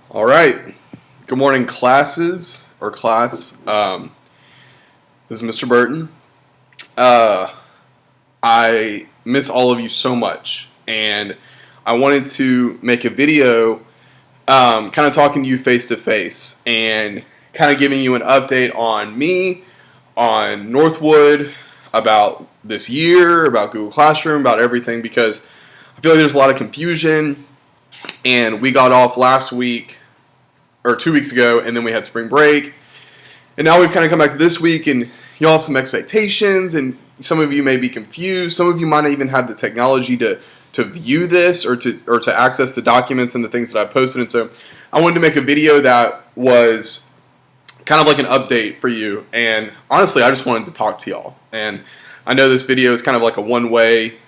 All right. Good morning, classes or class. This is Mr. Burton. Uh, I miss all of you so much, and I wanted to make a video, kind of talking to you face to face, and kind of giving you an update on me, on Northwood, about this year, about Google Classroom, about everything, because I feel like there's a lot of confusion, and we got off last week or 2 weeks ago, and then we had spring break, and now we've kind of come back to this week, and y'all have some expectations, and some of you may be confused. Some of you might not even have the technology to view this or to access the documents and the things that I posted. And so I wanted to make a video that was kind of like an update for you. And honestly, I just wanted to talk to y'all. And I know this video is kind of like a one-way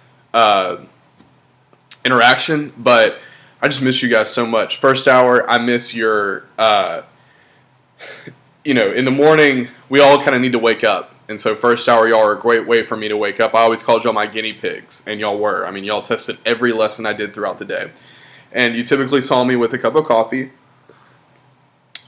interaction, but I just miss you guys so much. First hour, I miss your, in the morning, we all kind of need to wake up. And so first hour, y'all are a great way for me to wake up. I always called y'all my guinea pigs, and y'all were. I mean, y'all tested every lesson I did throughout the day. And you typically saw me with a cup of coffee,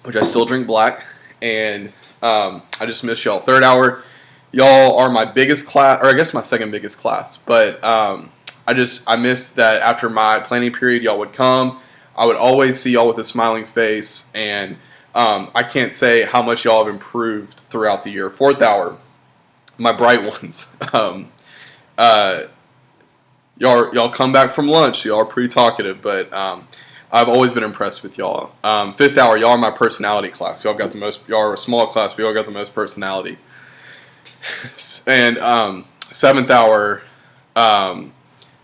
which I still drink black. And I just miss y'all. Third hour, y'all are my biggest class, or I guess my second biggest class. But I miss that after my planning period, y'all would come. I would always see y'all with a smiling face, and I can't say how much y'all have improved throughout the year. Fourth hour, my bright ones. Y'all come back from lunch. Y'all are pretty talkative, but I've always been impressed with y'all. Fifth hour, y'all are my personality class. Y'all are a small class, but y'all got the most personality. And seventh hour,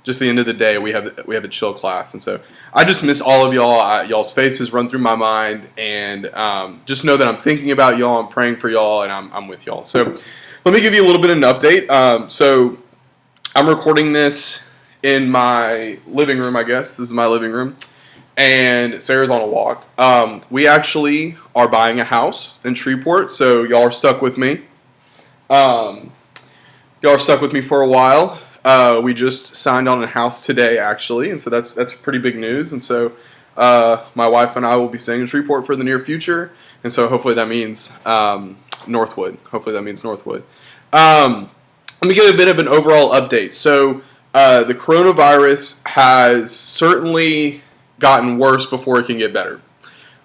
just the end of the day, we have a chill class, and so I just miss all of y'all. Y'all's faces run through my mind, and just know that I'm thinking about y'all, I'm praying for y'all, and I'm with y'all. So let me give you a little bit of an update. So I'm recording this in my living room, I guess. This is my living room, and Sarah's on a walk. We actually are buying a house in Shreveport, so y'all are stuck with me. Y'all are stuck with me for a while. We just signed on a house today, actually, and so that's pretty big news. And so my wife and I will be staying in Shreveport for the near future, and so hopefully that means Northwood. Let me give a bit of an overall update. So the coronavirus has certainly gotten worse before it can get better.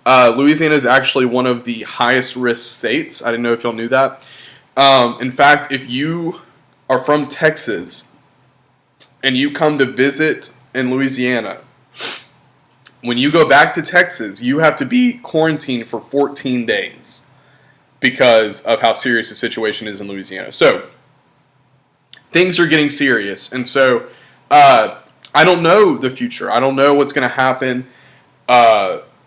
Louisiana is actually one of the highest risk states. I didn't know if y'all knew that. In fact, if you are from Texas and you come to visit in Louisiana, when you go back to Texas, you have to be quarantined for 14 days because of how serious the situation is in Louisiana. So things are getting serious, and so I don't know the future. I don't know what's going to happen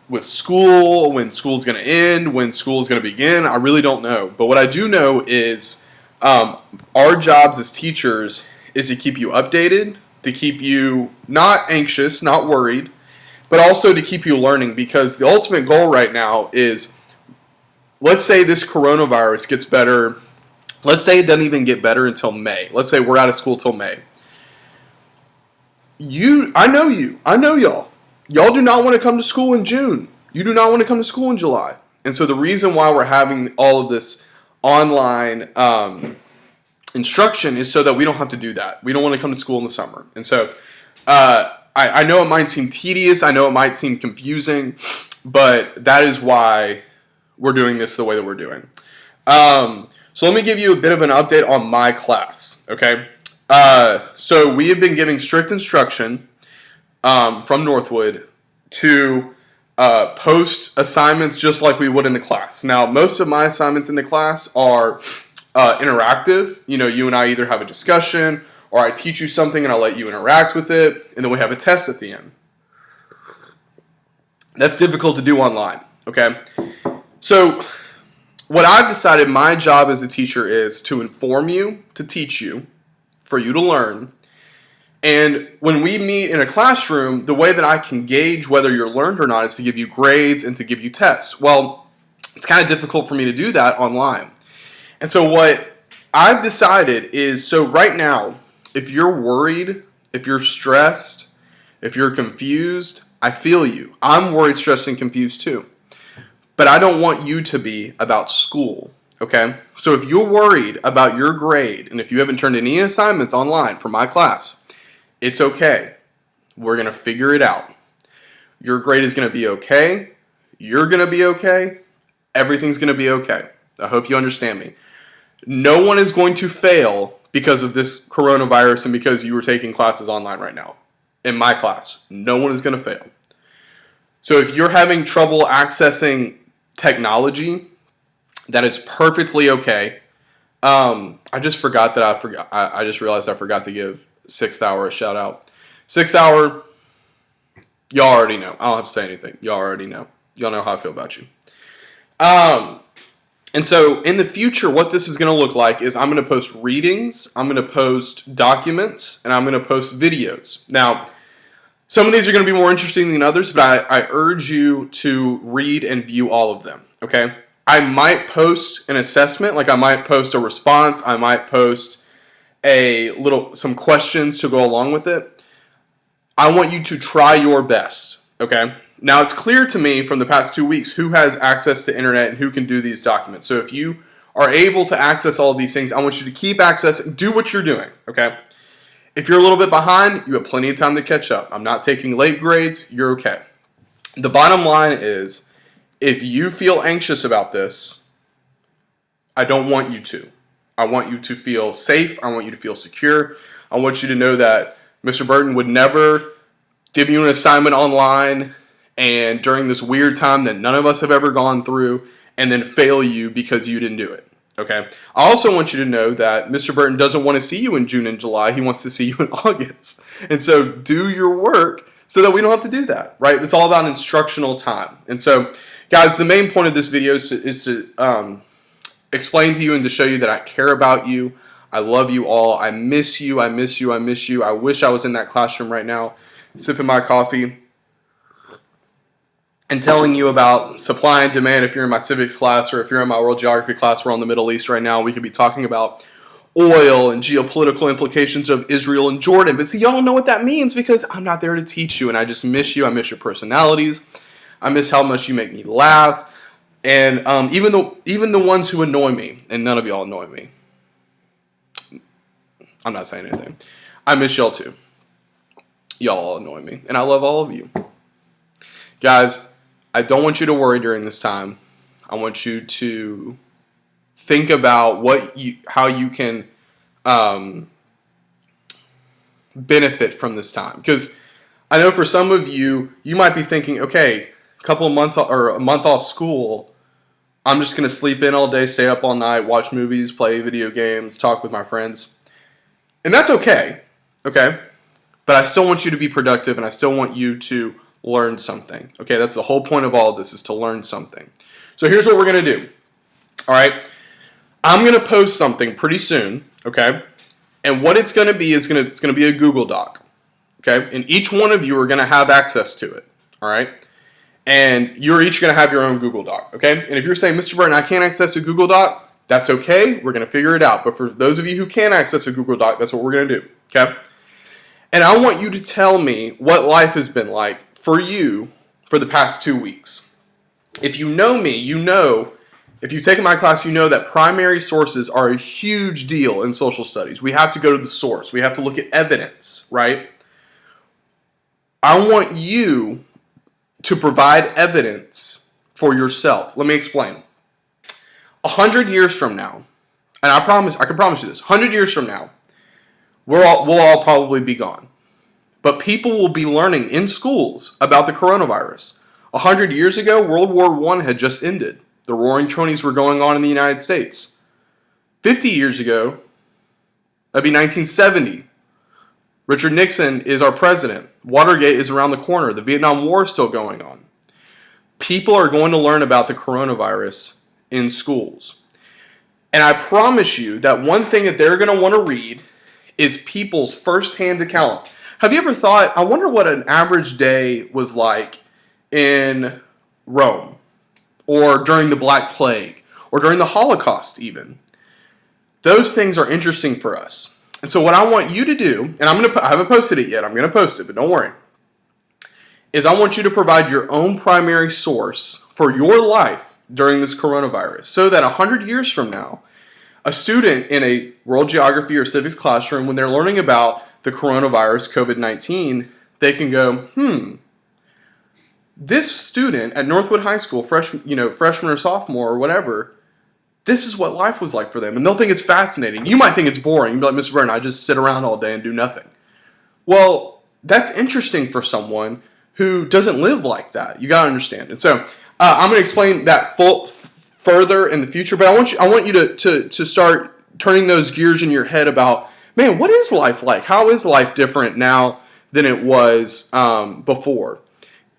with school, when school's going to end, when school's going to begin. I really don't know. But what I do know is our jobs as teachers is to keep you updated, to keep you not anxious, not worried, but also to keep you learning, because the ultimate goal right now is, let's say this coronavirus gets better. Let's say it doesn't even get better until May. Let's say we're out of school till May. I know y'all. Y'all do not want to come to school in June. You do not want to come to school in July. And so the reason why we're having all of this online instruction is so that we don't have to do that. We don't want to come to school in the summer. And so I know it might seem tedious. I know it might seem confusing, but that is why we're doing this the way that we're doing. So let me give you a bit of an update on my class, okay? So we have been giving strict instruction from Northwood to post assignments just like we would in the class. Now, most of my assignments in the class are interactive. You and I either have a discussion, or I teach you something and I'll let you interact with it, and then we have a test at the end. That's difficult to do online, okay? So what I've decided my job as a teacher is to inform you, to teach you, for you to learn. And when we meet in a classroom, the way that I can gauge whether you're learned or not is to give you grades and to give you tests. Well, it's kind of difficult for me to do that online. And so what I've decided is, so right now, if you're worried, if you're stressed, if you're confused, I feel you. I'm worried, stressed, and confused too. But I don't want you to be about school, okay? So if you're worried about your grade, and if you haven't turned any assignments online for my class, it's okay. We're going to figure it out. Your grade is going to be okay. You're going to be okay. Everything's going to be okay. I hope you understand me. No one is going to fail because of this coronavirus and because you were taking classes online right now. In my class, no one is going to fail. So if you're having trouble accessing technology, that is perfectly okay. I just forgot that I just realized I forgot to give 6th Hour a shout out. 6th Hour, y'all already know. I don't have to say anything. Y'all already know. Y'all know how I feel about you. And so in the future, what this is going to look like is I'm going to post readings, I'm going to post documents, and I'm going to post videos. Now, some of these are going to be more interesting than others, but I urge you to read and view all of them, okay? I might post an assessment, like I might post a response, I might post some questions to go along with it. I want you to try your best, okay? Now, it's clear to me from the past 2 weeks who has access to internet and who can do these documents. So if you are able to access all of these things, I want you to keep accessing, do what you're doing, okay? If you're a little bit behind, you have plenty of time to catch up. I'm not taking late grades. You're okay. The bottom line is, if you feel anxious about this, I don't want you to. I want you to feel safe. I want you to feel secure. I want you to know that Mr. Burton would never give you an assignment online and during this weird time that none of us have ever gone through and then fail you because you didn't do it. Okay. I also want you to know that Mr. Burton doesn't want to see you in June and July. He wants to see you in August. And so do your work so that we don't have to do that, right? It's all about instructional time. And so, guys, the main point of this video is to explain to you and to show you that I care about you. I love you all. I miss you. I miss you. I miss you. I wish I was in that classroom right now, sipping my coffee and telling you about supply and demand. If you're in my civics class or if you're in my world geography class, we're on the Middle East right now. We could be talking about oil and geopolitical implications of Israel and Jordan. But see, y'all don't know what that means because I'm not there to teach you, and I just miss you. I miss your personalities. I miss how much you make me laugh. And even the ones who annoy me, and none of y'all annoy me. I'm not saying anything. I miss y'all too. Y'all all annoy me, and I love all of you. Guys, I don't want you to worry during this time. I want you to think about how you can benefit from this time. Because I know for some of you, you might be thinking, okay, a couple of months or a month off school, I'm just going to sleep in all day, stay up all night, watch movies, play video games, talk with my friends. And that's okay, okay? But I still want you to be productive, and I still want you to learn something. Okay, that's the whole point of all of this, is to learn something. So here's what we're going to do. All right, I'm going to post something pretty soon, okay? And what it's going to be is it's going to be a Google Doc, okay? And each one of you are going to have access to it, all right? And you're each going to have your own Google Doc, okay? And if you're saying, Mr. Burton, I can't access a Google Doc, that's okay. We're going to figure it out. But for those of you who can access a Google Doc, that's what we're going to do, okay? And I want you to tell me what life has been like for you for the past 2 weeks. If you know me, you know, if you've taken my class, you know that primary sources are a huge deal in social studies. We have to go to the source. We have to look at evidence, right? I want you to provide evidence for yourself. Let me explain. 100 years from now, and I can promise you this, 100 years from now, we'll all probably be gone. But people will be learning in schools about the coronavirus. 100 years ago, World War I had just ended. The Roaring Twenties were going on in the United States. 50 years ago, that'd be 1970. Richard Nixon is our president. Watergate is around the corner. The Vietnam War is still going on. People are going to learn about the coronavirus in schools. And I promise you that one thing that they're going to want to read is people's firsthand account. Have you ever thought, I wonder what an average day was like in Rome, or during the Black Plague, or during the Holocaust even? Those things are interesting for us. And so what I want you to do, and I haven't posted it yet, I'm going to post it, but don't worry, is I want you to provide your own primary source for your life during this coronavirus so that 100 years from now, a student in a world geography or civics classroom, when they're learning about the coronavirus, COVID-19, they can go, this student at Northwood High School, freshman or sophomore or whatever, this is what life was like for them. And they'll think it's fascinating. You might think it's boring. You'll be like, Mr. Burton, I just sit around all day and do nothing. Well, that's interesting for someone who doesn't live like that. You got to understand. And so I'm going to explain that further in the future, but I want you to start turning those gears in your head about, man, what is life like? How is life different now than it was before?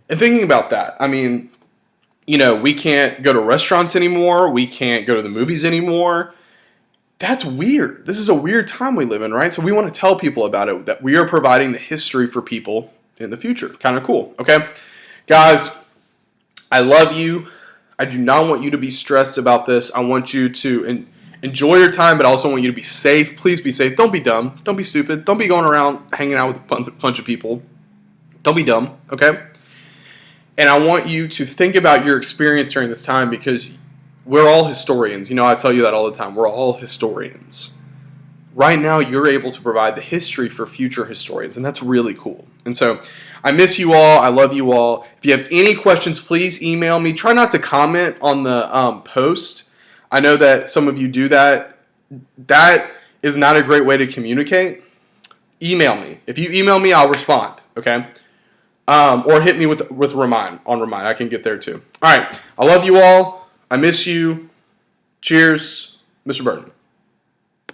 And thinking about that, I mean, we can't go to restaurants anymore. We can't go to the movies anymore. That's weird. This is a weird time we live in, right? So we want to tell people about it, that we are providing the history for people in the future. Kind of cool, okay? Guys, I love you. I do not want you to be stressed about this. I want you to enjoy your time, but I also want you to be safe. Please be safe. Don't be dumb. Don't be stupid. Don't be going around hanging out with a bunch of people. Don't be dumb, okay? And I want you to think about your experience during this time, because we're all historians. I tell you that all the time. We're all historians. Right now, you're able to provide the history for future historians, and that's really cool. And so I miss you all. I love you all. If you have any questions, please email me. Try not to comment on the post. I know that some of you do that. That is not a great way to communicate. Email me. If you email me, I'll respond, okay? Or hit me with Remind. I can get there too. All right. I love you all. I miss you. Cheers, Mr. Burton.